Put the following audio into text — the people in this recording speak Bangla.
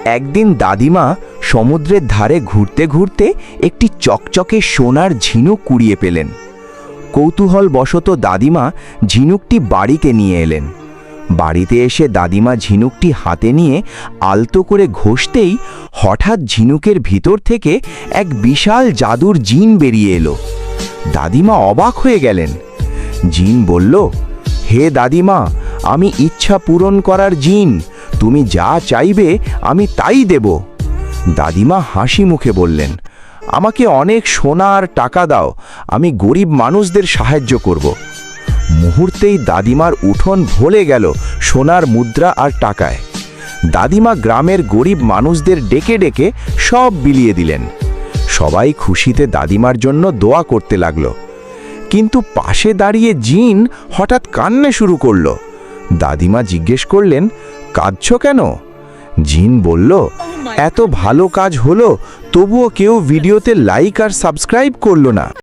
একদিন দাদিমা সমুদ্রের ধারে ঘুরতে ঘুরতে একটি চকচকে সোনার ঝিনুক কুড়িয়ে পেলেন। কৌতূহলবশত দাদিমা ঝিনুকটি বাড়িতে নিয়ে এলেন। বাড়িতে এসে দাদিমা ঝিনুকটি হাতে নিয়ে আলতো করে ঘষতেই হঠাৎ ঝিনুকের ভিতর থেকে এক বিশাল জাদুর জিন বেরিয়ে এলো। দাদিমা অবাক হয়ে গেলেন। জিন বলল, হে দাদিমা, আমি ইচ্ছা পূরণ করার জিন, তুমি যা চাইবে আমি তাই দেব। দাদিমা হাসি মুখে বললেন, আমাকে অনেক সোনা আর টাকা দাও, আমি গরিব মানুষদের সাহায্য করব। মুহূর্তেই দাদিমার উঠোন ভরে গেল সোনার মুদ্রা আর টাকায়। দাদিমা গ্রামের গরিব মানুষদের ডেকে ডেকে সব বিলিয়ে দিলেন। সবাই খুশিতে দাদিমার জন্য দোয়া করতে লাগলো। কিন্তু পাশে দাঁড়িয়ে জিন হঠাৎ কান্না শুরু করল। দাদিমা জিজ্ঞেস করলেন, কাঁদছো কেন? জিন বলল, এত ভালো কাজ হলো, তবুও কেউ ভিডিওতে লাইক আর সাবস্ক্রাইব করলো না।